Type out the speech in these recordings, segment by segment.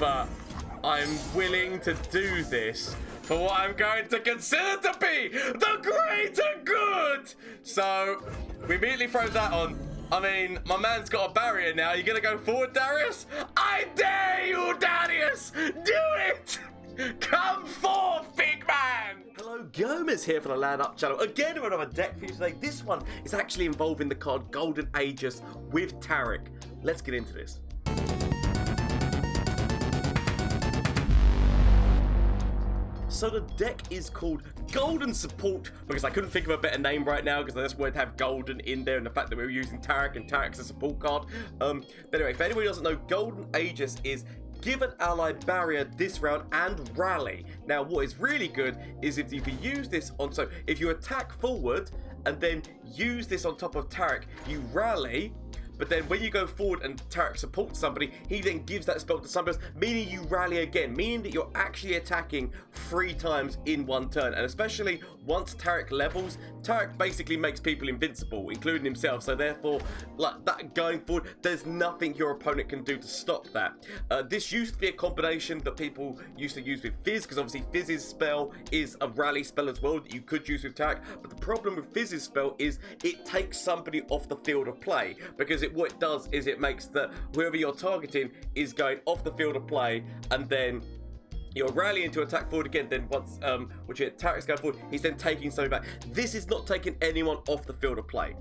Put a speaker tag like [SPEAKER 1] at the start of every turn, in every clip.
[SPEAKER 1] but I'm willing to do this for what I'm going to consider to be the greater good. So we immediately throw that on. I mean, my man's got a barrier now. You gonna go forward, Darius? I dare you, Darius! Do it! Come forth, big man! Hello, Gomez here for the LAN Up channel. Again, with another deck for you today. This one is actually involving the card Golden Aegis with Taric. Let's get into this. So the deck is called Golden Support because I couldn't think of a better name right now because I just wanted to have Golden in there and the fact that we were using Taric and Taric's a support card. But anyway, if anybody doesn't know, Golden Aegis is give an ally barrier this round and rally. Now what is really good is if you can use this on, so if you attack forward and then use this on top of Taric, you rally. But then when you go forward and Taric supports somebody, he then gives that spell to somebody else, meaning you rally again, meaning that you're actually attacking 3 times in one turn. And especially once Taric levels, Taric basically makes people invincible, including himself. So therefore, like that going forward, there's nothing your opponent can do to stop that. This used to be a combination that people used to use with Fizz, because obviously Fizz's spell is a rally spell as well that you could use with Taric. But the problem with Fizz's spell is it takes somebody off the field of play, because what it does is it makes that whoever you're targeting is going off the field of play, and then you're rallying to attack forward again. Then once which Taric's going forward, he's then taking something back. This is not taking anyone off the field of play.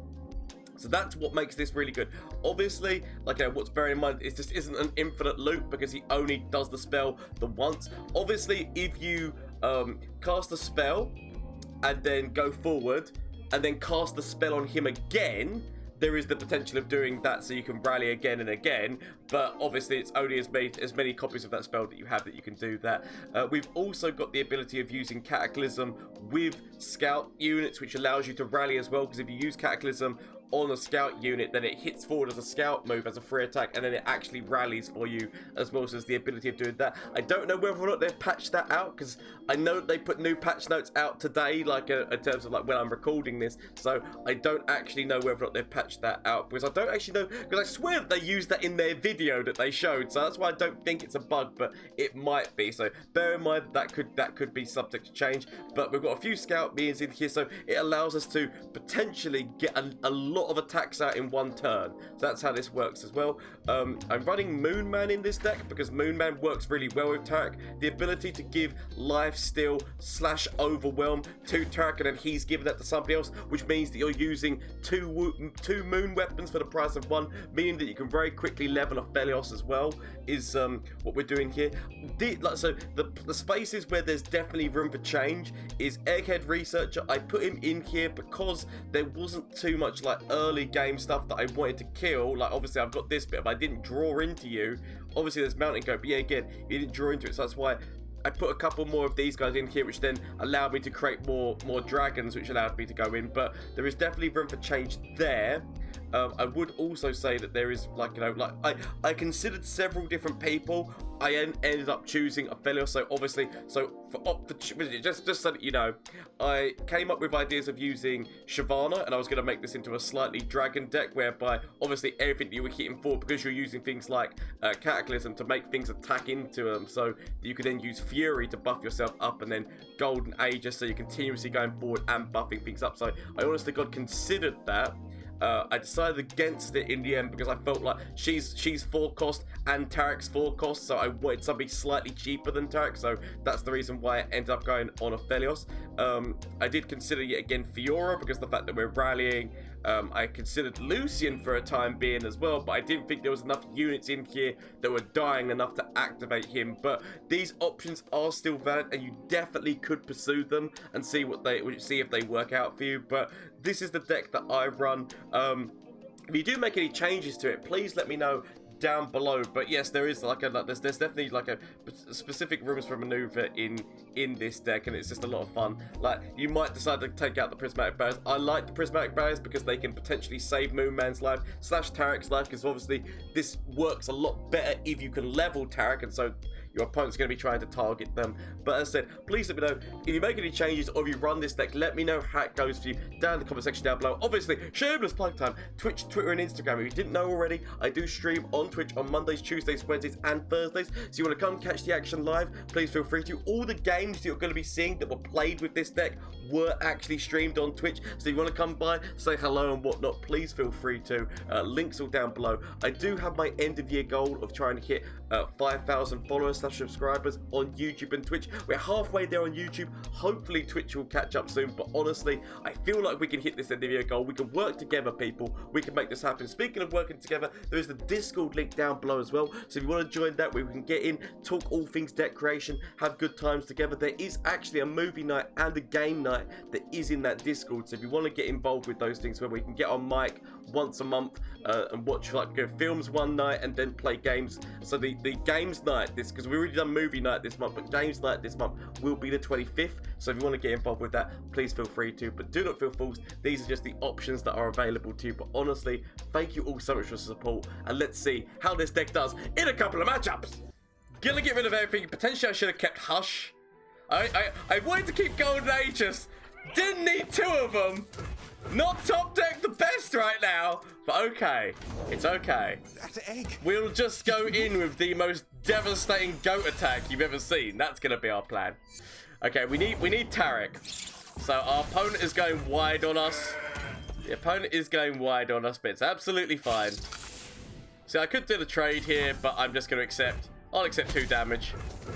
[SPEAKER 1] So that's what makes this really good. Obviously, like what's bearing in mind is this isn't an infinite loop because he only does the spell the once. Obviously, if you cast a spell and then go forward and then cast the spell on him again, there is the potential of doing that so you can rally again and again, but obviously it's only as many copies of that spell that you have that you can do that. We've also got the ability of using Cataclysm with scout units, which allows you to rally as well, because if you use Cataclysm on a scout unit, then it hits forward as a scout move, as a free attack, and then it actually rallies for you, as well as the ability of doing that. I don't know whether or not they've patched that out, because I know they put new patch notes out today, like in terms of like when I'm recording this, so I don't actually know whether or not they've patched that out, because I don't actually know, because I swear that they used that in their video that they showed, so that's why I don't think it's a bug, but it might be. So bear in mind that could be subject to change. But we've got a few scout beings in here, so it allows us to potentially get a lot of attacks out in one turn. So that's how this works as well. I'm running Moonman in this deck because Moonman works really well with Taric. The ability to give lifesteal / overwhelm to Taric, and then he's giving that to somebody else, which means that you're using two moon weapons for the price of one, meaning that you can very quickly level a Felios as well, is what we're doing here. So the spaces where there's definitely room for change is Egghead Researcher. I put him in here because there wasn't too much like early game stuff that I wanted to kill. Like obviously I've got this bit, if I didn't draw into you, obviously there's Mountain Goat, but yeah, again, you didn't draw into it, so that's why I put a couple more of these guys in here, which then allowed me to create more dragons, which allowed me to go in. But there is definitely room for change there. I would also say that there is I considered several different people. I ended up choosing a Felios, so obviously, just so that you know, I came up with ideas of using Shyvana, and I was going to make this into a slightly dragon deck, whereby obviously everything that you were hitting for, because you're using things like Cataclysm to make things attack into them, so you could then use Fury to buff yourself up, and then Golden Aegis, so you're continuously going forward and buffing things up. So I honestly considered that. I decided against it in the end because I felt like she's 4 cost and Taric's 4 cost, so I wanted something slightly cheaper than Taric, so that's the reason why I ended up going on a Felios. I did consider yet again Fiora because of the fact that we're rallying. I considered Lucian for a time being as well, but I didn't think there was enough units in here that were dying enough to activate him. But these options are still valid, and you definitely could pursue them and see if they work out for you. But this is the deck that I run. If you do make any changes to it, please let me know down below. But yes, there is there's definitely like a specific rooms for maneuver in this deck, and it's just a lot of fun. Like, you might decide to take out the prismatic barriers. I like the prismatic barriers because they can potentially save Moonman's life / Taric's life, because obviously this works a lot better if you can level Taric, and so your opponent's going to be trying to target them. But as I said, please let me know if you make any changes or if you run this deck. Let me know how it goes for you down in the comment section down below. Obviously, shameless plug time, Twitch, Twitter and Instagram. If you didn't know already, I do stream on Twitch on Mondays, Tuesdays, Wednesdays and Thursdays. So you want to come catch the action live, please feel free to. All the games that you're going to be seeing that were played with this deck were actually streamed on Twitch. So if you want to come by, say hello and whatnot, please feel free to. Links all down below. I do have my end of year goal of trying to hit 5,000 followers / subscribers on YouTube and Twitch. We're halfway there on YouTube. Hopefully Twitch will catch up soon, but honestly, I feel like we can hit this end of year goal. We can work together, people. We can make this happen. Speaking of working together, there is the Discord link down below as well. So if you want to join that, we can get in, talk all things deck creation, have good times together. There is actually a movie night and a game night that is in that Discord. So if you want to get involved with those things, where we can get on mic once a month and watch like films one night and then play games. So the games night, this, because we already done movie night this month, but games night this month will be the 25th. So if you want to get involved with that, please feel free to, but do not feel forced. These are just the options that are available to you. But honestly, thank you all so much for support, and let's see how this deck does in a couple of matchups. Gonna get rid of everything. Potentially I should have kept Hush. I wanted to keep Golden Aegis. Didn't need 2 of them. Not top deck the best right now, but okay. It's okay. We'll just go in with the most devastating goat attack you've ever seen. That's gonna be our plan. Okay, we need Taric. So our opponent is going wide on us. The opponent is going wide on us, but it's absolutely fine. See, I could do the trade here, but I'm just gonna accept. I'll accept 2 damage.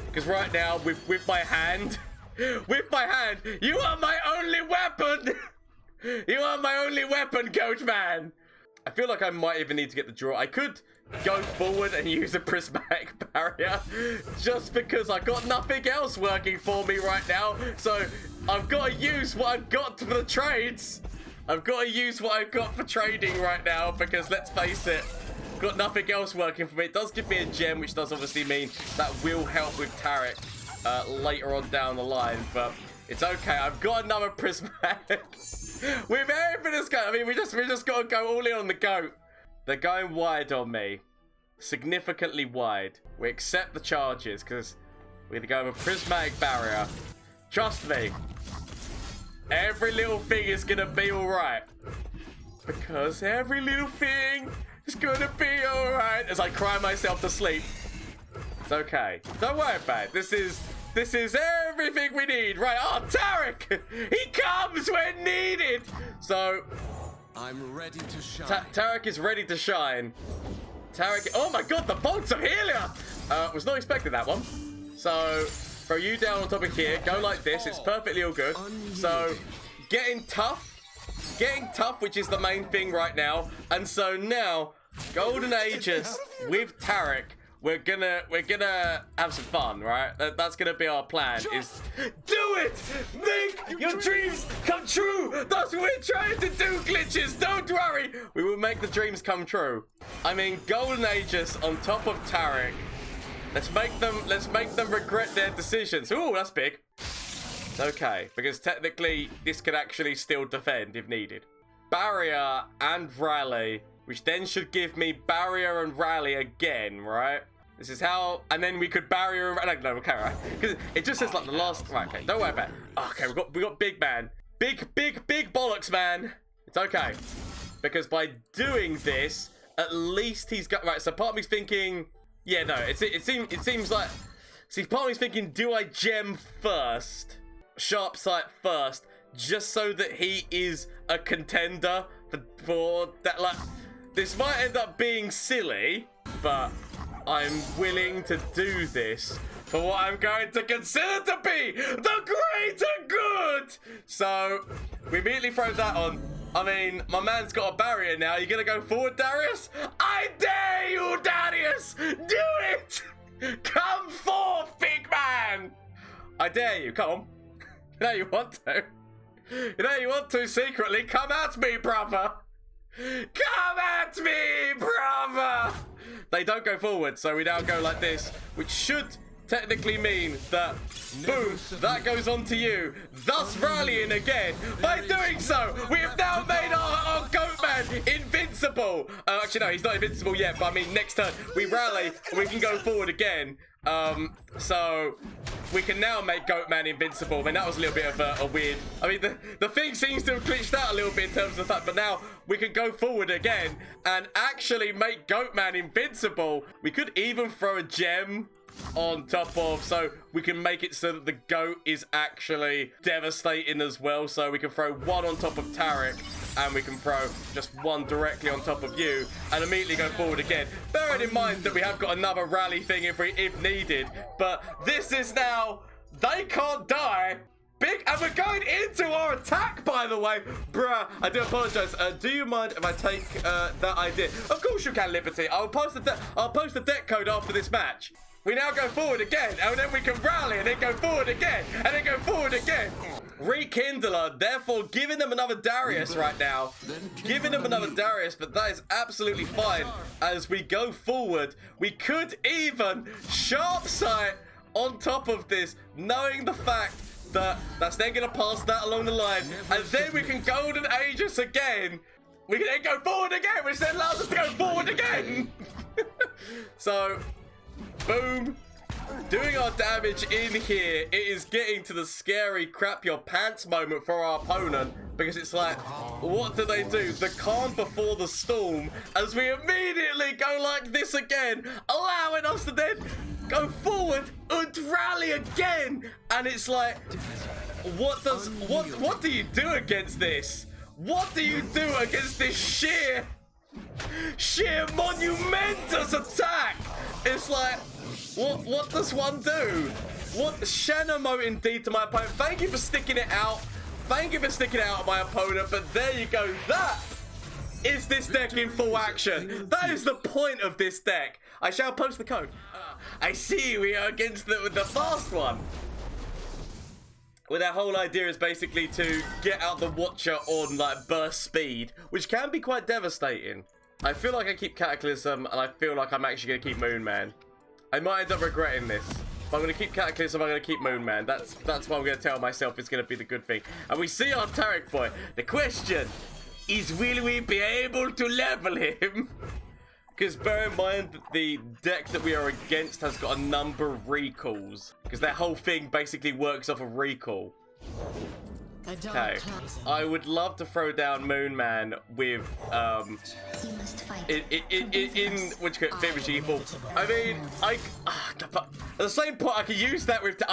[SPEAKER 1] Because right now, with my hand, with my hand, you are my only weapon! You are my only weapon, Goat Man! I feel like I might even need to get the draw. I could go forward and use a prismatic barrier, just because I've got nothing else working for me right now. So I've got to use what I've got for the trades. I've got to use what I've got for trading right now, because let's face it, got nothing else working for me. It does give me a gem, which does obviously mean that will help with Taric later on down the line, but it's okay. I've got another prismatic. With everything that's going, I mean, we just got to go all in on the goat. They're going wide on me, significantly wide. We accept the charges because we're gonna go with a prismatic barrier. Trust me, every little thing is gonna be all right, because every little thing is gonna be all right. As I cry myself to sleep. It's okay. Don't worry about it. This is everything we need. Right, oh, Taric! He comes when needed! So,
[SPEAKER 2] I'm ready to shine.
[SPEAKER 1] Taric is ready to shine. Taric, oh my god, the bolts of Helia! Was not expecting that one. So, throw you down on top of here, go like this, it's perfectly all good. So, getting tough, which is the main thing right now. And so now, Golden Aegis with Taric. We're gonna have some fun, right? That's gonna be our plan. Is do it! Make your dreams come true! That's what we're trying to do, glitches! Don't worry! We will make the dreams come true. I mean, Golden Aegis on top of Taric. Let's make them regret their decisions. Ooh, that's big. It's okay, because technically this could actually still defend if needed. Barrier and Rally, which then should give me Barrier and Rally again, right? This is how, and then we could barrier. No, okay, right? Because it just says like the last. Right, okay, don't worry about it. Okay, we got big man, big bollocks, man. It's okay, because by doing this, at least he's got right. So part of me's thinking, yeah, no, it seems like. See, part of me's thinking, do I gem first, sharp sight first, just so that he is a contender for that? Like, this might end up being silly, but I'm willing to do this for what I'm going to consider to be the greater good. So we immediately throw that on. I mean, my man's got a barrier now. You gonna go forward, Darius? I dare you, Darius! Do it! Come forth, big man! I dare you, come on. You know you want to. You know you want to secretly. Come at me, brother. Come at me, brother! They don't go forward, so we now go like this, which should technically mean that, boom, that goes on to you, thus rallying again. By doing so, we have now made our goat man invincible. Actually, no, he's not invincible yet, but I mean, next turn, we rally, and we can go forward again. So we can now make Goatman invincible. I mean, that was a little bit of a weird... I mean, the thing seems to have glitched out a little bit in terms of the fact, but now we can go forward again and actually make Goatman invincible. We could even throw a gem on top of, so we can make it so that the goat is actually devastating as well. So we can throw one on top of Taric, and we can throw just one directly on top of you and immediately go forward again. Bearing in mind that we have got another rally thing if needed, but this is now, they can't die. Big, and we're going into our attack, by the way. Bruh, I do apologize. Do you mind if I take that idea? Of course you can, Liberty. I'll post the deck code after this match. We now go forward again, and then we can rally, and then go forward again, and then go forward again. Rekindler, therefore giving them another Darius right now. Giving them another Darius, but that is absolutely fine. As we go forward, we could even sharp sight on top of this, knowing the fact that that's then going to pass that along the line, and then we can Golden Aegis again. We can then go forward again, which then allows us to go forward again. So... boom, doing our damage in here. It is getting to the scary crap your pants moment for our opponent, because it's like, what do they do? The calm before the storm, as we immediately go like this again, allowing us to then go forward and rally again. And it's like, what do you do against this? What do you do against this sheer monumentous attack? It's like, what does one do? What Shen indeed to my opponent. Thank you for sticking it out. Thank you for sticking it out of my opponent. But there you go. That is this deck in full action. That is the point of this deck. I shall post the code. I see we are against the fast one. Well, their whole idea is basically to get out the Watcher on like burst speed, which can be quite devastating. I feel like I keep Cataclysm, and I feel like I'm actually going to keep Moonman. I might end up regretting this. But I'm going to keep Cataclysm, I'm going to keep Moonman. That's what I'm going to tell myself is going to be the good thing. And we see our Taric boy. The question is, will we be able to level him? Because bear in mind that the deck that we are against has got a number of recalls. Because their whole thing basically works off of recall. Okay, I would love to throw down Moonman with in which could fit with Evil. I mean, at the same point I could use that with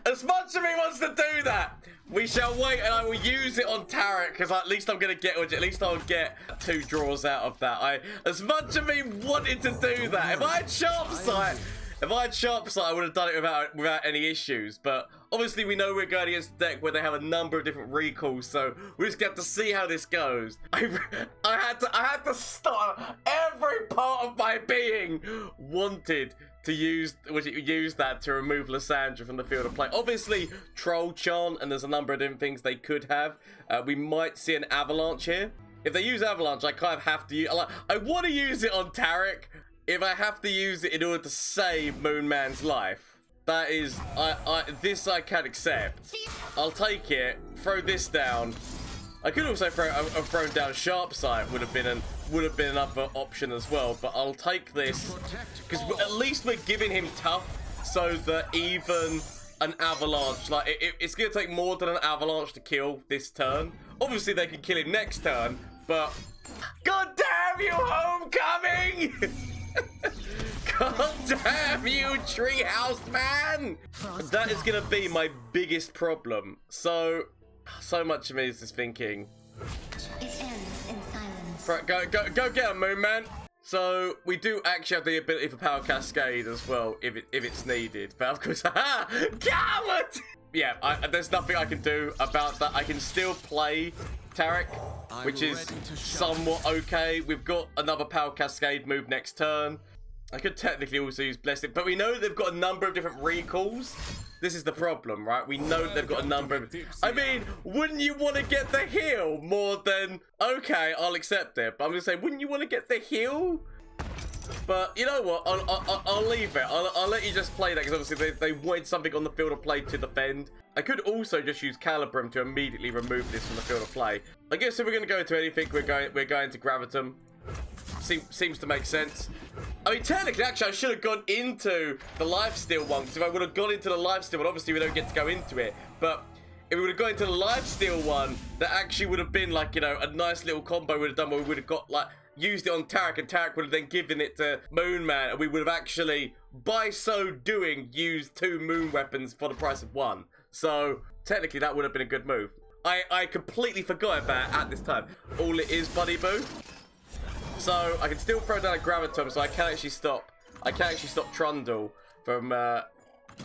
[SPEAKER 1] as much as he wants to do that, we shall wait, and I will use it on Taric, because at least I'm gonna get, or at least I'll get 2 draws out of that. As much as me wanted to do that, if I had sharp sight, I would have done it without any issues. But obviously we know we're going against a deck where they have a number of different recalls, so we just have to see how this goes. I had to stop. Every part of my being wanted to use that to remove Lissandra from the field of play. Obviously Troll Chant, and there's a number of different things they could have. We might see an Avalanche here. If they use Avalanche, I kind of have to use. I want to use it on Taric. If I have to use it in order to save Moonman's life, that is, this I can accept. I'll take it. Throw this down. I could also throw down Sharp Sight. Would have been another option as well. But I'll take this because at least we're giving him tough, so that even an Avalanche, like it's gonna take more than an Avalanche to kill this turn. Obviously they can kill him next turn, but God damn you, Homecoming! God damn you, Treehouse man! That is gonna be my biggest problem. So much of me is just thinking,
[SPEAKER 3] It ends in silence.
[SPEAKER 1] right, go get him, Moon Man. So we do actually have the ability for Power Cascade as well, if it's needed. But of course, haha, damn it! Yeah, there's nothing I can do about that. I can still play Taric, which is somewhat okay. We've got another Power Cascade move next turn. I could technically also use Blessing, but we know they've got a number of different recalls. This is the problem, right? We know they've got a number of... I mean, wouldn't you want to get the heal more than... Okay, I'll accept it. But I'm going to say, wouldn't you want to get the heal But you know what? I'll leave it. I'll let you just play that because obviously they wanted something on the field of play to defend. I could also just use Calibrum to immediately remove this from the field of play. I guess if we're going to go into anything, we're going to Gravitum. Seems to make sense. I mean, technically, actually, I should have gone into the lifesteal one, because if I would have gone into the lifesteal one, obviously we don't get to go into it, but if we would have gone into the lifesteal one, that actually would have been like, you know, a nice little combo we would have done where we would have got, like, used it on Taric, and Taric would have then given it to Moon Man, and we would have actually, by so doing, used 2 moon weapons for the price of 1. So, technically, that would have been a good move. I completely forgot about it at this time. All it is, Buddy Boo. So I can still throw down a Gravitum, so I can actually stop. I can actually stop Trundle from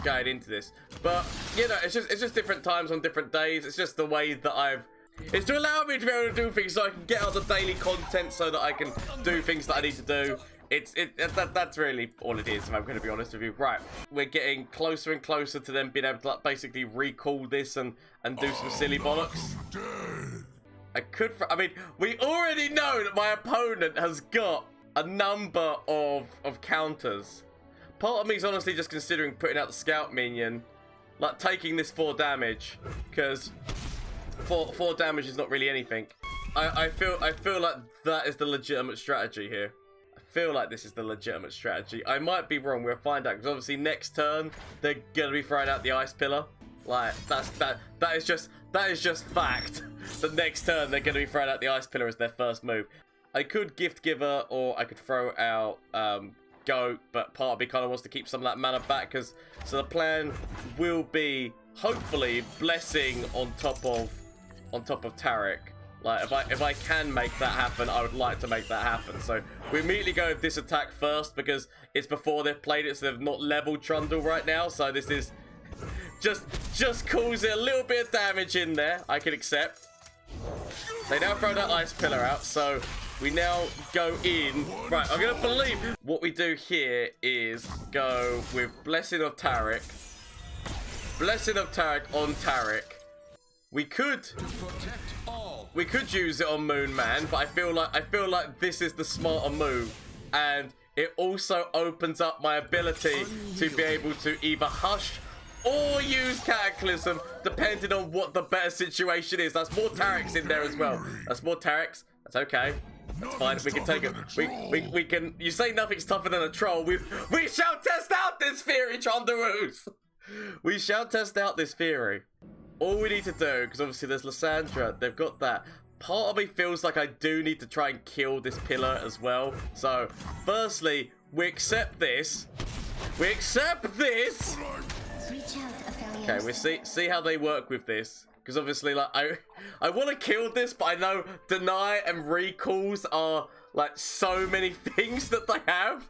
[SPEAKER 1] going into this. But you know, it's just different times on different days. It's just the way that it's to allow me to be able to do things, so I can get out the daily content, so that I can do things that I need to do. That's really all it is, if I'm going to be honest with you. Right, we're getting closer and closer to them being able to like, basically recall this and do some silly bollocks. I mean, we already know that my opponent has got a number of counters. Part of me is honestly just considering putting out the scout minion, like taking this 4 damage, because 4 damage is not really anything. I feel like that is the legitimate strategy here. I feel like this is the legitimate strategy. I might be wrong. We'll find out, because obviously next turn they're gonna be throwing out the ice pillar. Like that is just fact. The next turn they're going to be throwing out the ice pillar as their first move. I could gift giver, or I could throw out goat, but part of me kind of wants to keep some of that mana back, because so the plan will be hopefully blessing on top of Taric. Like if I can make that happen, I would like to make that happen. So we immediately go with this attack first because it's before they've played it, so they've not leveled Trundle right now. So this is just causes a little bit of damage in there. I can accept. They now throw that ice pillar out, so we now go in. Right, I'm gonna believe what we do here is go with Blessing of Taric. Blessing of Taric on Taric. We could use it on Moon Man, but I feel like this is the smarter move, and it also opens up my ability to be able to either hush or use Cataclysm, depending on what the better situation is. That's more Tarics in there as well. That's more Tarics. That's okay. That's fine. We can take it. We can. You say nothing's tougher than a troll. We shall test out this theory, Chondaroos. We shall test out this theory. All we need to do, because obviously there's Lissandra. They've got that. Part of me feels like I do need to try and kill this pillar as well. So, firstly, we accept this. We accept this. Okay, we see how they work with this, because obviously, like, I want to kill this, but I know deny and recalls are like so many things that they have.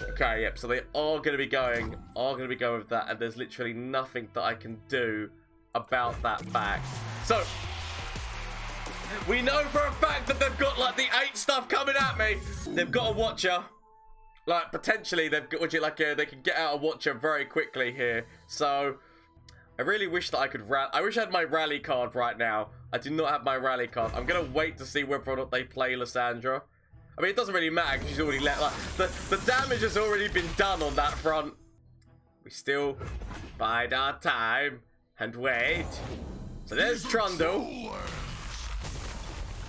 [SPEAKER 1] Okay, yep. So they are going to be going with that, and there's literally nothing that I can do about that fact. So we know for a fact that they've got like the 8 stuff coming at me. They've got a Watcher. Like, potentially, they've got, they can get out a Watcher very quickly here. So, I really wish that I could I wish I had my rally card right now. I do not have my rally card. I'm going to wait to see whether or not they play Lissandra. I mean, it doesn't really matter because she's already let, like, the damage has already been done on that front. We still bide our time and wait. So there's Trundle.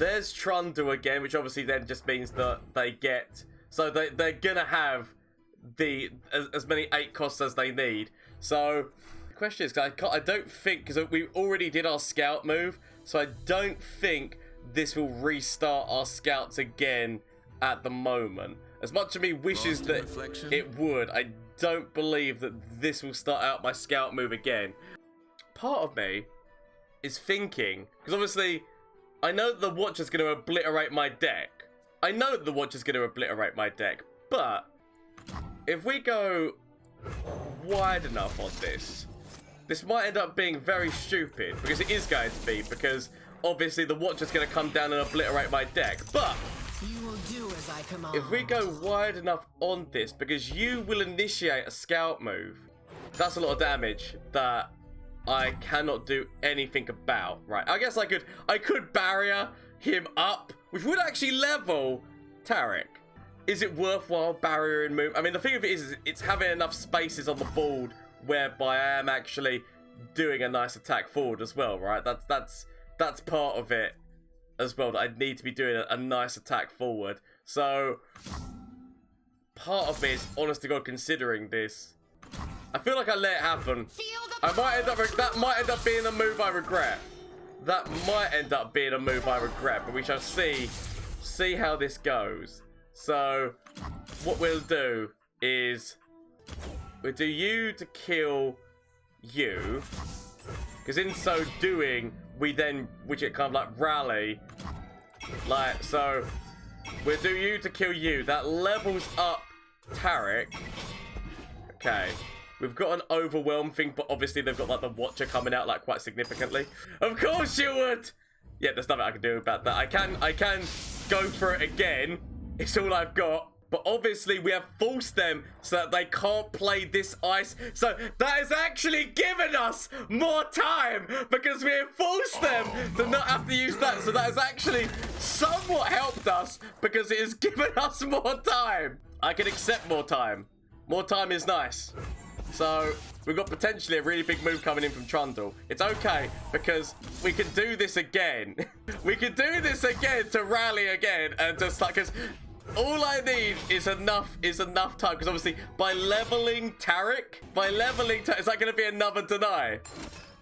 [SPEAKER 1] There's Trundle again, which obviously then just means that they get... So they're going to have as many 8 costs as they need. So the question is, I don't think, because we already did our scout move, so I don't think this will restart our scouts again at the moment. As much of me wishes that it would, I don't believe that this will start out my scout move again. Part of me is thinking, because obviously I know that the Watcher's going to obliterate my deck. I know that the Watcher's going to obliterate my deck, but if we go wide enough on this might end up being very stupid, because it is going to be, because obviously the Watcher's going to come down and obliterate my deck, but
[SPEAKER 4] you will do as I command.
[SPEAKER 1] If we go wide enough on this, because you will initiate a scout move, that's a lot of damage that I cannot do anything about. Right, I guess I could barrier him up, which would actually level Taric. is it worthwhile barrier and move? I mean, the thing of it is it's having enough spaces on the board whereby I am actually doing a nice attack forward as well, right? That's part of it as well, that I need to be doing a nice attack forward. So part of me is, honest to God, considering this. I feel like I let it happen. That might end up being a move I regret. But we shall see how this goes. So what we'll do is we'll do you to kill you, because in so doing we then, which it kind of like rally, like, so we'll do you to kill you. That levels up Taric. Okay, we've got an overwhelm thing, but obviously they've got like the Watcher coming out like quite significantly. Of course you would. Yeah, there's nothing I can do about that. I can go for it again. It's all I've got. But obviously we have forced them so that they can't play this ice. So that has actually given us more time, because we have forced them to not have to use that. So that has actually somewhat helped us, because it has given us more time. I can accept more time. More time is nice. So we've got potentially a really big move coming in from Trundle. It's okay, because we can do this again. We can do this again to rally again, and just like, because all I need is enough time, because obviously by leveling Taric, is that going to be another deny?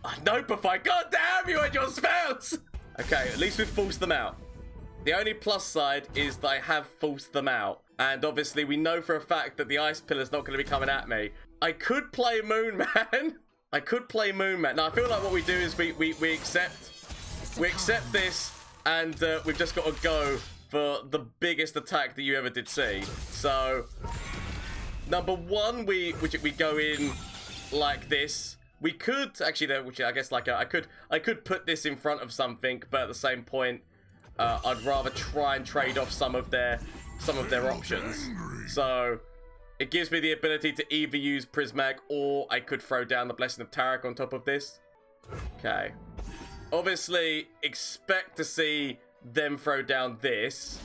[SPEAKER 1] Oh, Notify, god damn you and your spells! Okay, at least we've forced them out. The only plus side is that I have forced them out, and obviously we know for a fact that the Ice Pillar's not going to be coming at me. I could play Moon Man. Now I feel like what we do is we accept this, and we've just got to go for the biggest attack that you ever did see. So number one, we go in like this. We could actually, which I guess like I could put this in front of something, but at the same point, I'd rather try and trade off some of their options. So it gives me the ability to either use Prismatic, or I could throw down the Blessing of Taric on top of this. Okay. Obviously, expect to see them throw down this.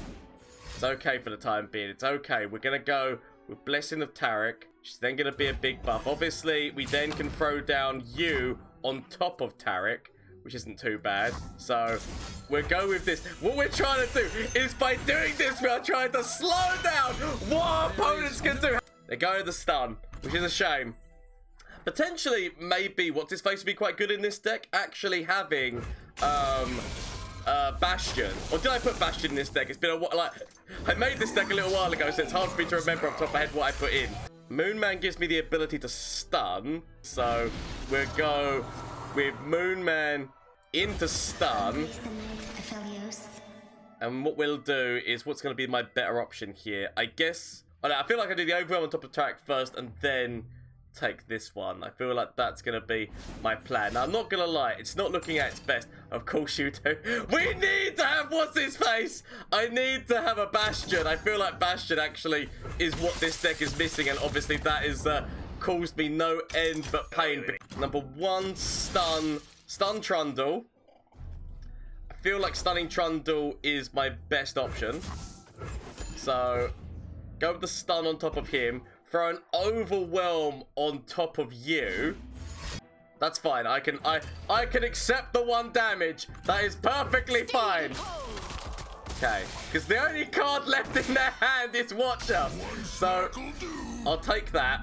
[SPEAKER 1] It's okay for the time being. It's okay. We're going to go with Blessing of Taric, which is then going to be a big buff. Obviously, we then can throw down you on top of Taric, which isn't too bad. So we'll go with this. What we're trying to do is, by doing this, we are trying to slow down what our opponents can do. They go to the stun, which is a shame. Potentially, maybe what's his face would be quite good in this deck, actually having Bastion. Or did I put Bastion in this deck? It's been a while. Like, I made this deck a little while ago, so it's hard for me to remember off the top of my head what I put in. Moon Man gives me the ability to stun, so we'll go with Moon Man into stun. And what we'll do is, what's going to be my better option here? I guess, I feel like I do the overwhelm on top of Taric first, and then take this one. I feel like that's going to be my plan. Now, I'm not going to lie, it's not looking at its best. Of course you do. We need to have, what's his face? I need to have a Bastion. I feel like Bastion actually is what this deck is missing, and obviously that is caused me no end but pain. Number one, stun Trundle. I feel like stunning Trundle is my best option. So go with the stun on top of him. Throw an overwhelm on top of you. That's fine. I can accept the 1 damage. That is perfectly fine. Okay, because the only card left in their hand is Watcher. So I'll take that.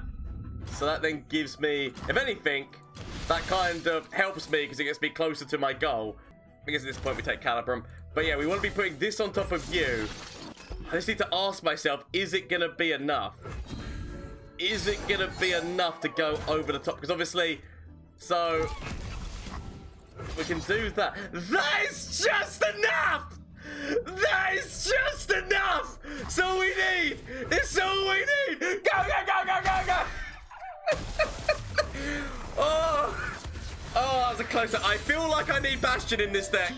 [SPEAKER 1] So that then gives me, if anything, that kind of helps me because it gets me closer to my goal. I guess at this point we take Calibrum. But yeah, we want to be putting this on top of you. I just need to ask myself, is it going to be enough? Is it going to be enough to go over the top? Because obviously, so we can do that. That is just enough! That is just enough! It's all we need! It's all we need! Go, go, go, go, go, go! Oh, that was a close one. I feel like I need Bastion in this deck.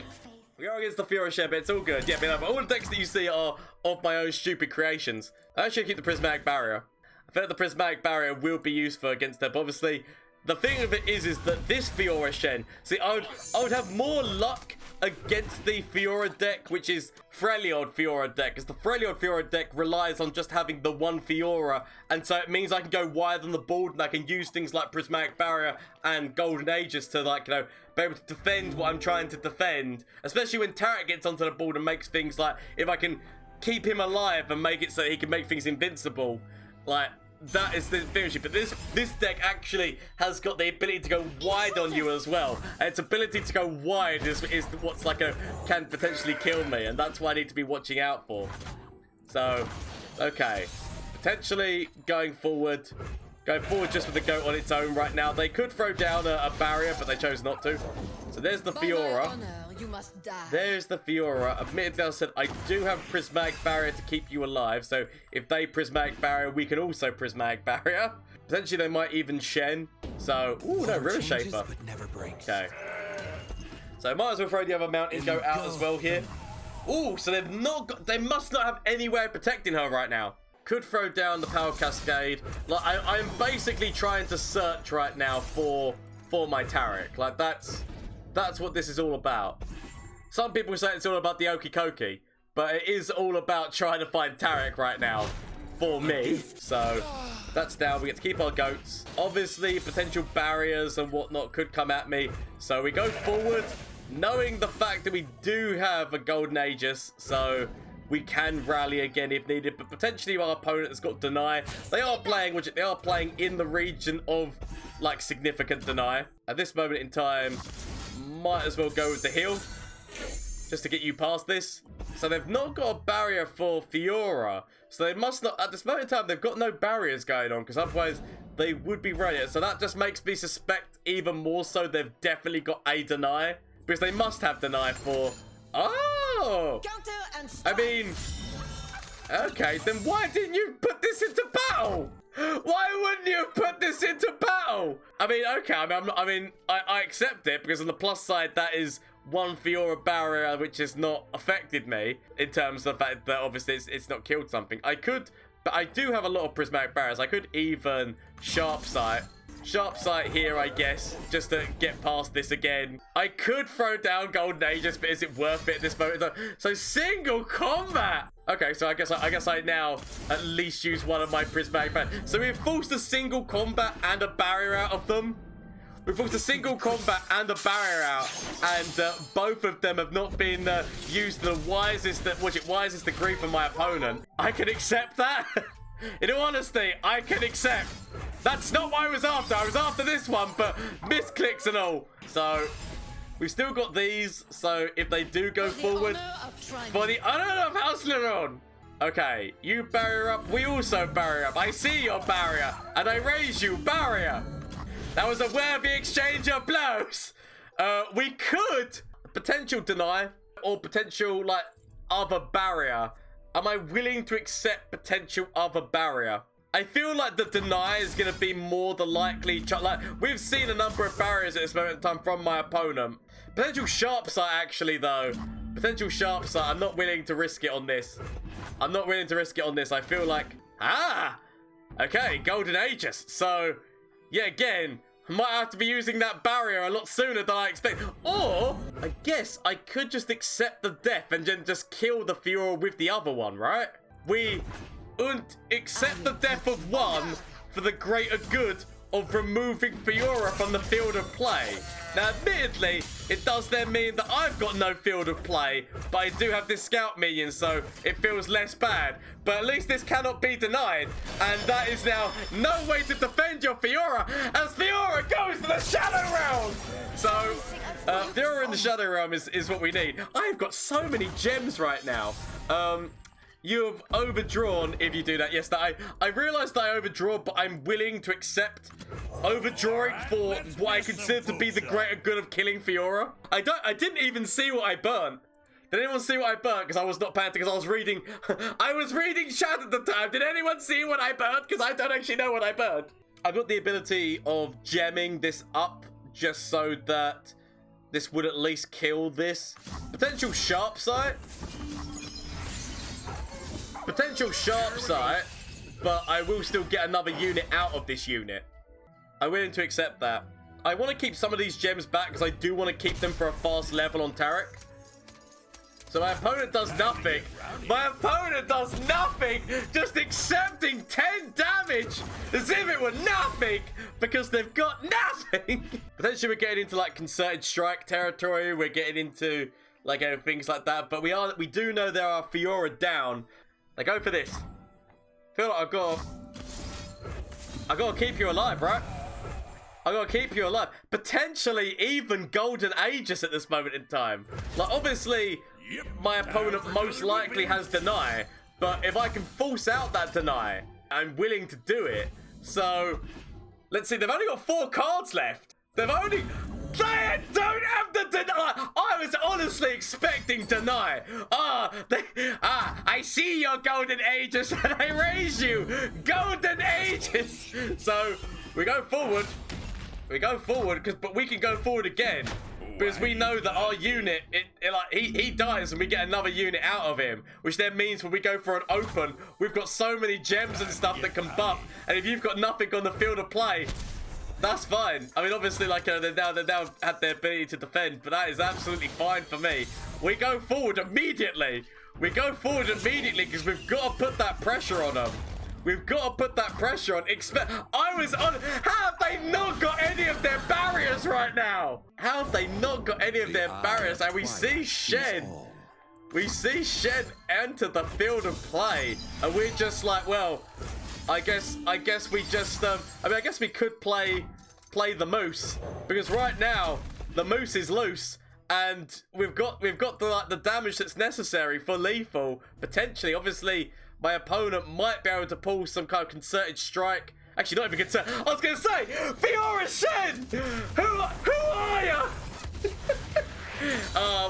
[SPEAKER 1] We are against the Fiora Shen, but it's all good. Yeah, but all the decks that you see are of my own stupid creations. I actually keep the Prismatic Barrier. I feel like the Prismatic Barrier will be useful against them. Obviously, The thing of it is that this Fiora Shen, see, I would have more luck against the Fiora deck, which is Freljord Fiora deck, because the Freljord Fiora deck relies on just having the one Fiora, and so it means I can go wide on the board, and I can use things like Prismatic Barrier and Golden Aegis to, like, you know, be able to defend what I'm trying to defend, especially when Taric gets onto the board and makes things like, if I can keep him alive and make it so he can make things invincible, like, that is the thing. But this deck actually has got the ability to go wide on you as well. And its ability to go wide is what's like can potentially kill me, and that's what I need to be watching out for. So, okay, potentially going forward just with the goat on its own right now. They could throw down a barrier, but they chose not to. So there's the Fiora.
[SPEAKER 4] You must die.
[SPEAKER 1] There's the Fiora. Admittedly, I said I do have Prismatic Barrier to keep you alive. So if they Prismatic Barrier, we can also Prismatic Barrier. Potentially, they might even Shen. So, ooh, no, River Shaper. Okay. So might as well throw the other Mountain Goat out as well here. Ooh, so they must not have any way of protecting her right now. Could throw down the Power Cascade. Like I'm basically trying to search right now for my Taric. Like that's what this is all about. Some people say it's all about the Okie Kokie, but it is all about trying to find Taric right now for me. So that's down. We get to keep our goats. Obviously, potential barriers and whatnot could come at me. So we go forward, knowing the fact that we do have a Golden Aegis, so we can rally again if needed. But potentially our opponent has got deny. They are playing in the region of like significant deny. At this moment in time, might as well go with the heal just to get you past this. So they've not got a barrier for Fiora, so they must not, at this moment in time, they've got no barriers going on, because otherwise they would be Riot. So that just makes me suspect even more so they've definitely got a deny, because they must have deny for, oh, I mean, okay, then why didn't you put this into battle? Why wouldn't you have put this into battle? I mean, okay, I accept it, because on the plus side, that is one Fiora barrier which has not affected me in terms of the fact that obviously it's not killed something. I could, but I do have a lot of prismatic barriers. I could even sharp sight here, I guess, just to get past this again. I could throw down Golden Aegis, but is it worth it at this moment? So single combat. Okay, so I guess I now at least use one of my prismatic barriers. So we've forced a single combat and a barrier out of them. We've forced a single combat and a barrier out, and both of them have not been used to the wisest degree for my opponent. I can accept that. In all honesty, I can accept. That's not what I was after. I was after this one, but misclicks and all. So we've still got these. So if they do go forward for the honor of House Leron. Okay, you barrier up. We also barrier up. I see your barrier, and I raise you barrier. That was a worthy exchange of blows. We could potential deny or potential like other barrier. Am I willing to accept potential other barrier? I feel like the deny is going to be more the likely. Like we've seen a number of barriers at this moment in time from my opponent. Potential sharp sight actually though. Potential sharp sight. I'm not willing to risk it on this. I'm not willing to risk it on this. I feel like okay, Golden Aegis. So yeah, again, I might have to be using that barrier a lot sooner than I expect. Or, I guess I could just accept the death and then just kill the Fiora with the other one, right? We accept the death of one for the greater good of removing Fiora from the field of play. Now, admittedly, it does then mean that I've got no field of play, but I do have this scout minion, so it feels less bad. But at least this cannot be denied, and that is now no way to defend your Fiora, as Fiora goes to the Shadow Realm! So, Fiora in the Shadow Realm is what we need. I've got so many gems right now. You have overdrawn if you do that. Yes, that I realized I overdraw, but I'm willing to accept overdrawing for what I consider to be the greater good of killing Fiora. I didn't even see what I burnt. Did anyone see what I burnt? Because I was not panicked because I was reading chat at the time. Did anyone see what I burnt? Because I don't actually know what I burnt. I've got the ability of gemming this up just so that this would at least kill this. Potential sharp sight. Potential sharp sight, but I will still get another unit out of this unit. I'm willing to accept that. I want to keep some of these gems back because I do want to keep them for a fast level on Taric. So my opponent does nothing. My opponent does nothing. Just accepting 10 damage as if it were nothing because they've got nothing. Potentially we're getting into like concerted strike territory. We're getting into like things like that. But we do know there are Fiora down. Like go for this. Feel like I gotta keep you alive, right? I gotta keep you alive. Potentially even Golden Aegis at this moment in time. Like obviously my opponent most likely has deny, but if I can force out that deny, I'm willing to do it. So let's see, they've only got 4 cards left. They don't have the deny. I was honestly expecting deny. I see your Golden Aegis and I raise you Golden Aegis. So we go forward. But we can go forward again. Because we know that our unit, he dies and we get another unit out of him. Which then means when we go for an open, we've got so many gems and stuff that can buff. And if you've got nothing on the field of play, that's fine. I mean, obviously, like, they now have their ability to defend. But that is absolutely fine for me. We go forward immediately. Because we've got to put that pressure on them. We've got to put that pressure on. How have they not got any of their barriers right now? How have they not got any of their barriers? And we see Shen. We see Shen enter the field of play. And we're just like, well, I guess we just, I guess we could play the Moose. Because right now, the Moose is loose. And we've got the damage that's necessary for lethal. Potentially, obviously, my opponent might be able to pull some kind of concerted strike. Actually, not even concerted. I was going to say, Fiora Shen! Who are you?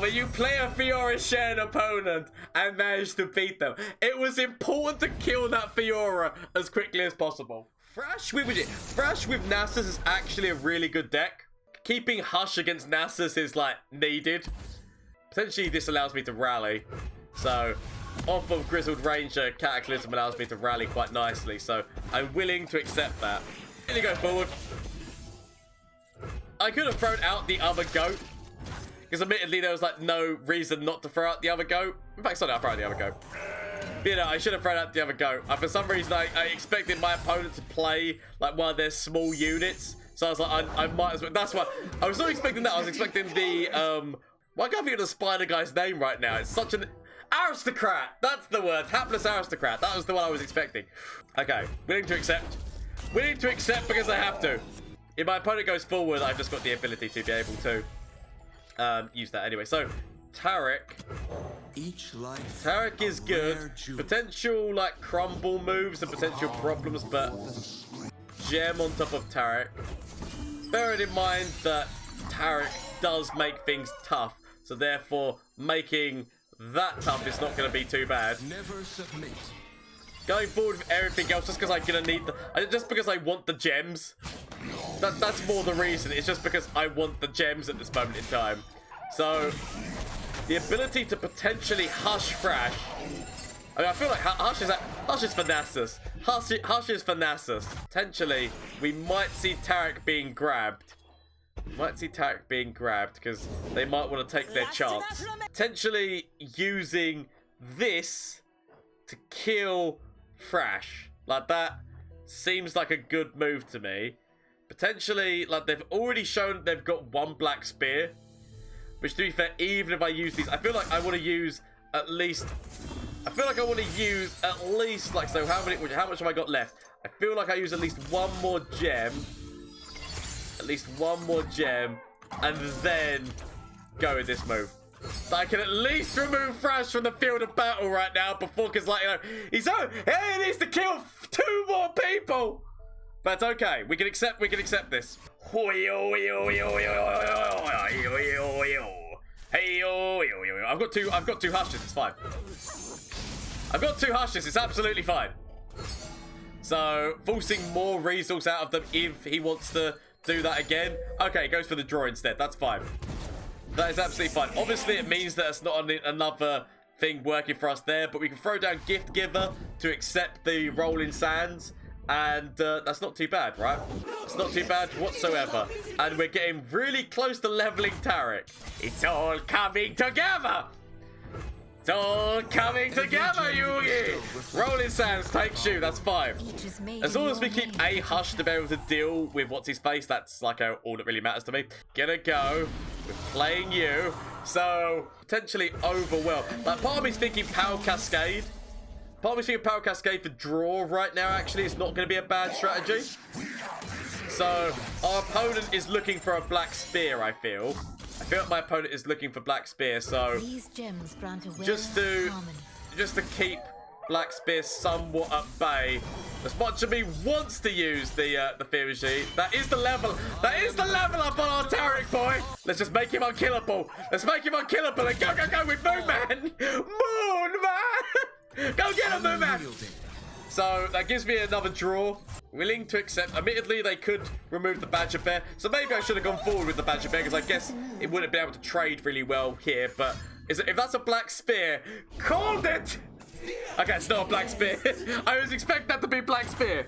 [SPEAKER 1] When you play a Fiora Shen opponent and manage to beat them, it was important to kill that Fiora as quickly as possible. Thresh with Nasus is actually a really good deck. Keeping Hush against Nasus is, like, needed. Potentially, this allows me to rally. So off of Grizzled Ranger, Cataclysm allows me to rally quite nicely, so I'm willing to accept that. Really go forward. I could have thrown out the other goat, because admittedly there was like no reason not to throw out the other goat. In fact, sorry, I'll throw out the other goat. But, you know, I should have thrown out the other goat. For some reason, I expected my opponent to play like one of their small units, so I was like, I might as well. That's what I was not expecting. That I was expecting the why can't I think of the spider guy's name right now? It's such an aristocrat. That's the word. Hapless aristocrat. That was the one I was expecting. Okay, willing to accept. Willing to accept because I have to. If my opponent goes forward, I've just got the ability to be able to use that anyway. So, Taric. Taric is good. Potential like crumble moves and potential problems, but gem on top of Taric. Bearing in mind that Taric does make things tough, so therefore making that tough is not going to be too bad.
[SPEAKER 2] Never submit.
[SPEAKER 1] Going forward with everything else, just because I'm gonna need just because I want the gems. That's more the reason. It's just because I want the gems at this moment in time. So the ability to potentially hush Thresh. I mean, I feel like Hush is for Nasus. Hush is for Nasus. Potentially, we might see Taric being grabbed. Because they might want to take their chance. Potentially using this to kill Thresh. Like, that seems like a good move to me. Potentially, like, they've already shown they've got one black spear. Which, to be fair, even if I use these, I feel like I want to use at least... like, so how much have I got left? I feel like I use at least one more gem. And then go with this move. I can at least remove Thresh from the field of battle right now before, because, like, you know, he needs to kill 2 more people. But it's okay. We can accept this. I've got two hushes. It's fine. I've got 2 hushes. It's absolutely fine. So forcing more resource out of them if he wants to do that again. Okay, goes for the draw instead. That's fine. That is absolutely fine. Obviously, it means that it's not another thing working for us there, but we can throw down Gift Giver to accept the Rolling Sands, And that's not too bad, right? It's not too bad whatsoever. And we're getting really close to leveling Taric. It's all coming together. It's all coming together, Yugi. Rolling Sands, take shoe. That's 5. As long as we keep A Hush to be able to deal with what's his face, that's like all that really matters to me. Gonna go with playing you. So, potentially overwhelm. Like, part of me's thinking Power Cascade. Part of me's thinking Power Cascade for draw right now, actually. It's not going to be a bad strategy. So, our opponent is looking for a Black Spear, I feel. I feel like my opponent is looking for Black Spear, so
[SPEAKER 3] These gems grant
[SPEAKER 1] just to keep Black Spear somewhat at bay. As much as me wants to use the Fiora Shen, that is the level. That is the level up on our Taric, boy. Let's just make him unkillable. Let's make him unkillable and go with Moon Man. Moon Man, go get him, Moon Man. So that gives me another draw. Willing to accept. Admittedly, they could remove the Badger Bear. So maybe I should have gone forward with the Badger Bear because I guess it wouldn't be able to trade really well here. But if that's a Black Spear, called it. Okay, it's not a Black Spear. I was expecting that to be Black Spear.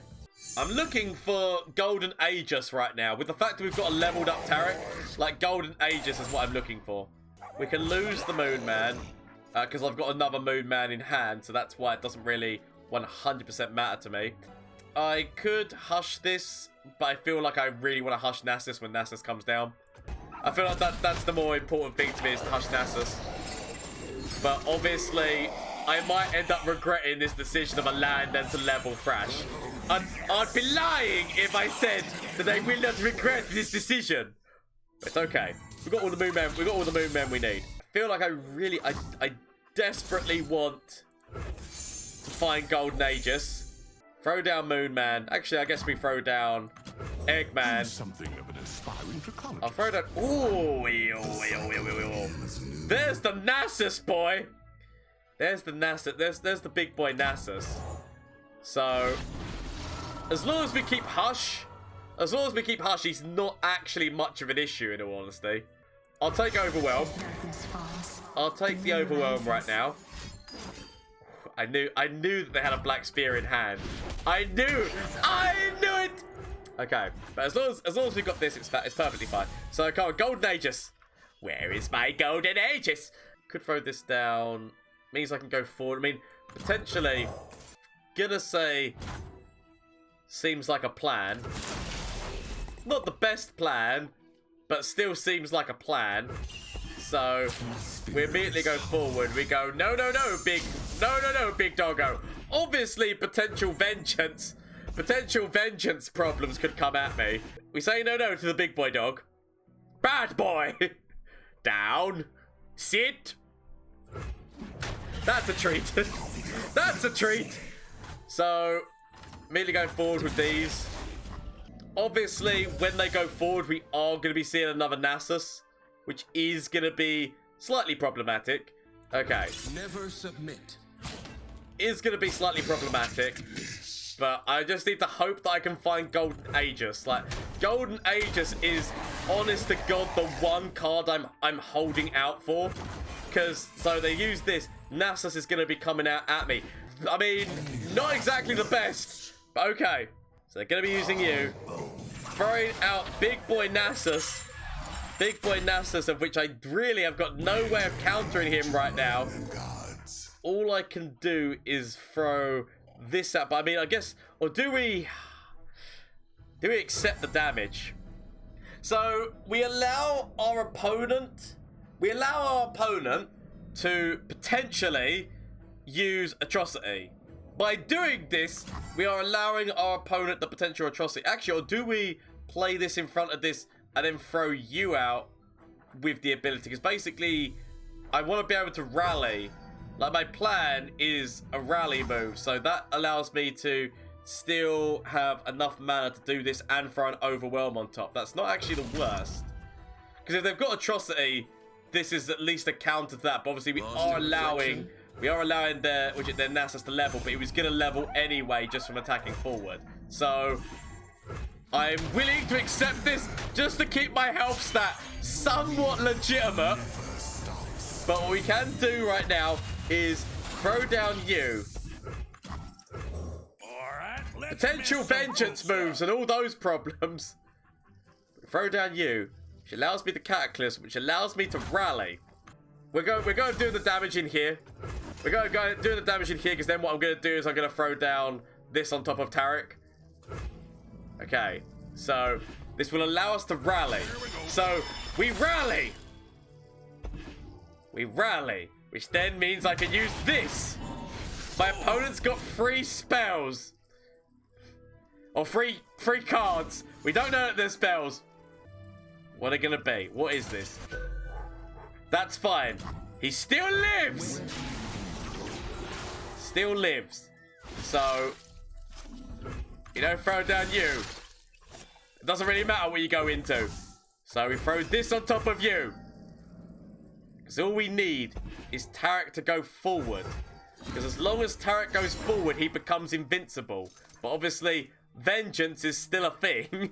[SPEAKER 1] I'm looking for Golden Aegis right now. With the fact that we've got a leveled up Taric, like Golden Aegis is what I'm looking for. We can lose the Moon Man because I've got another Moon Man in hand. So that's why it doesn't really 100% matter to me. I could hush this, but I feel like I really want to hush Nasus when Nasus comes down. I feel like that's the more important thing to me is to hush Nasus. But obviously, I might end up regretting this decision of a land and to level Thresh. I'd be lying if I said that I will not regret this decision. It's okay. We've got all the Moon Men. We've got all the Moon Men we need. I feel like I desperately want to find Golden Aegis. Throw down Moon Man. Actually, I guess we throw down Eggman.
[SPEAKER 2] Something of an aspiring trichologist.
[SPEAKER 1] I'll throw down. Ooh, there's the Nasus boy. There's the Nasus. There's the big boy Nasus. So, as long as we keep Hush, he's not actually much of an issue. In all honesty, I'll take Overwhelm. I'll take the Overwhelm right now. I knew that they had a Black Spear in hand. I knew it. Okay, but as long as we've got this, it's perfectly fine. So come on, Golden Aegis. Where is my Golden Aegis? Could throw this down. Means I can go forward. I mean, potentially, gonna say, seems like a plan. Not the best plan, but still seems like a plan. So we immediately go forward. We go, no, big doggo. Obviously, potential vengeance problems could come at me. We say no to the big boy dog. Bad boy. Down. Sit. That's a treat. That's a treat. So, immediately going forward with these. Obviously, when they go forward, we are going to be seeing another Nasus, which is going to be slightly problematic. Okay.
[SPEAKER 2] Never submit.
[SPEAKER 1] Is going to be slightly problematic. But I just need to hope that I can find Golden Aegis. Like, Golden Aegis is, honest to God, the one card I'm holding out for. Because, so they use this. Nasus is going to be coming out at me. I mean, not exactly the best. But okay. So they're going to be using you. Throwing out Big Boy Nasus. Big Boy Nasus, of which I really have got no way of countering him right now. All I can do is throw this out. But I mean, I guess, or do we accept the damage? So we allow our opponent to potentially use Atrocity. By doing this, we are allowing our opponent the potential Atrocity. Actually, or do we play this in front of this and then throw you out with the ability? Because basically, I want to be able to rally. Like, my plan is a rally move. So that allows me to still have enough mana to do this and throw an Overwhelm on top. That's not actually the worst. Because if they've got Atrocity, this is at least a counter to that. But obviously, we are allowing their Nasus to level. But he was going to level anyway just from attacking forward. So I'm willing to accept this just to keep my health stat somewhat legitimate. But what we can do right now is throw down you.
[SPEAKER 5] Alright,
[SPEAKER 1] potential vengeance moves and all those problems. Throw down you, which allows me the Cataclysm, which allows me to rally. We're going to do the damage in here. We're going to go do the damage in here, because then what I'm going to do is I'm going to throw down this on top of Taric. Okay, so this will allow us to rally. So we rally. We rally, which then means I can use this. My opponent's got 3 spells. Or 3 cards. We don't know that they're spells. What are they gonna be? What is this? That's fine. He still lives! Still lives. So, you don't throw down you. It doesn't really matter what you go into. So we throw this on top of you. Because all we need is Taric to go forward. Because as long as Taric goes forward, he becomes invincible. But obviously, vengeance is still a thing.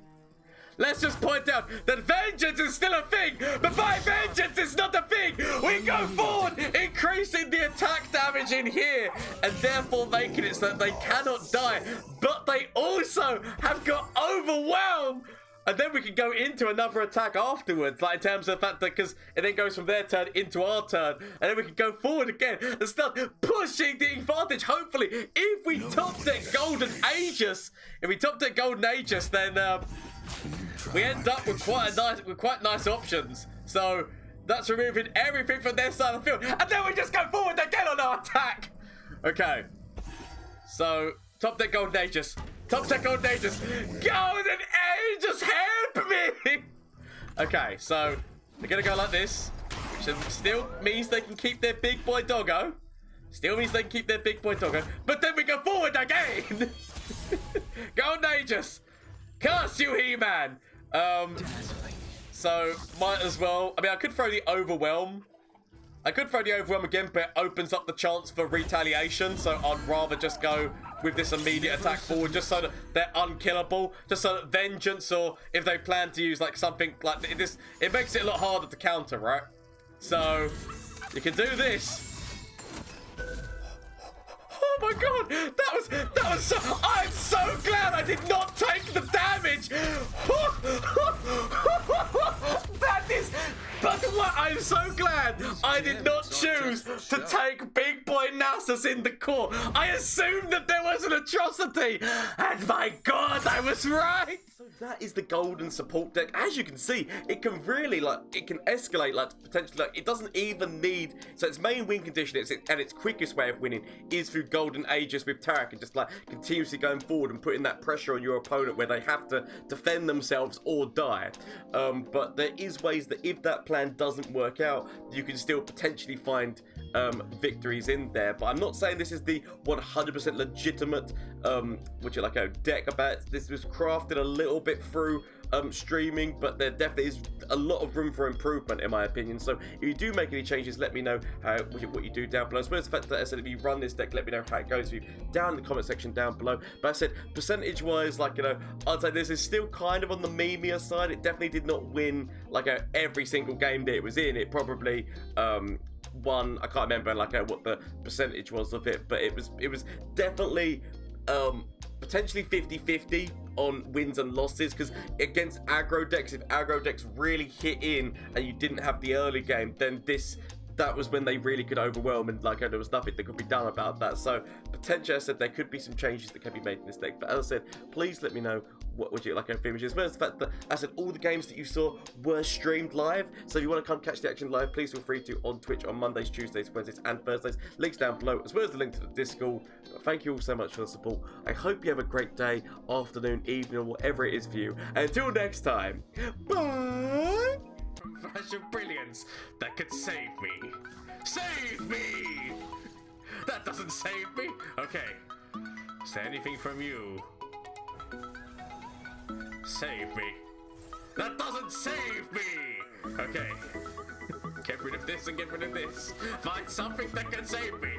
[SPEAKER 1] Let's just point out that vengeance is still a thing, but by vengeance it's not a thing. We go forward, increasing the attack damage in here, and therefore making it so that they cannot die. But they also have got overwhelmed. And then we can go into another attack afterwards, like in terms of the fact that, because it then goes from their turn into our turn, and then we can go forward again and start pushing the advantage. Hopefully, if we top deck Golden Aegis, then we end up with quite nice options. So that's removing everything from their side of the field, and then we just go forward again on our attack. Okay, so top deck Golden Aegis. Top deck Golden Aegis. Golden Aegis, help me! Okay, so they're gonna go like this, which still means they can keep their big boy doggo. But then we go forward again. Golden Aegis. Curse you, He-Man. So might as well. I mean, I could throw the Overwhelm. Again, but it opens up the chance for retaliation. So I'd rather just go with this immediate attack forward, just so that they're unkillable. Just so that vengeance, or if they plan to use like something like this, it makes it a lot harder to counter, right? So you can do this. Oh my god, that was so. I'm so glad I did not take the damage. That is. But what? I'm so glad I did not choose to take Big Boy Nasus in the core. I assumed that there was an atrocity, and my god, I was right. So that is the golden support deck. As you can see, it can really it can escalate potentially it doesn't even need. So its main win condition and its quickest way of winning is through Golden Aegis with Taric, and just continuously going forward and putting that pressure on your opponent where they have to defend themselves or die. But there is ways that if that plan doesn't work out, you can still potentially find victories in there. But I'm not saying this is the 100% legitimate deck about it. This was crafted a little bit through streaming, but there definitely is a lot of room for improvement in my opinion. So if you do make any changes, let me know what you do down below. As well as the fact that I said, if you run this deck, let me know how it goes for you down in the comment section down below. But I said, percentage wise, I'd say this is still kind of on the memeier side. It definitely did not win every single game that it was in. It probably won, I can't remember what the percentage was of it, but it was definitely potentially 50-50 on wins and losses, because against aggro decks, if aggro decks really hit in and you didn't have the early game, then that was when they really could overwhelm, and there was nothing that could be done about that. So potentially, I said, there could be some changes that can be made in this deck. But as I said, please let me know what would you like over images. As well as the fact that I said all the games that you saw were streamed live. So if you want to come catch the action live, please feel free to on Twitch on Mondays, Tuesdays, Wednesdays, and Thursdays. Links down below, as well as the link to the Discord. But thank you all so much for the support. I hope you have a great day, afternoon, evening, or whatever it is for you. And until next time, bye.
[SPEAKER 2] Flash of brilliance that could save me. Save me! That doesn't save me. Okay. Is there anything from you? Save me. That doesn't save me! Okay. Get rid of this and get rid of this. Find something that can save me.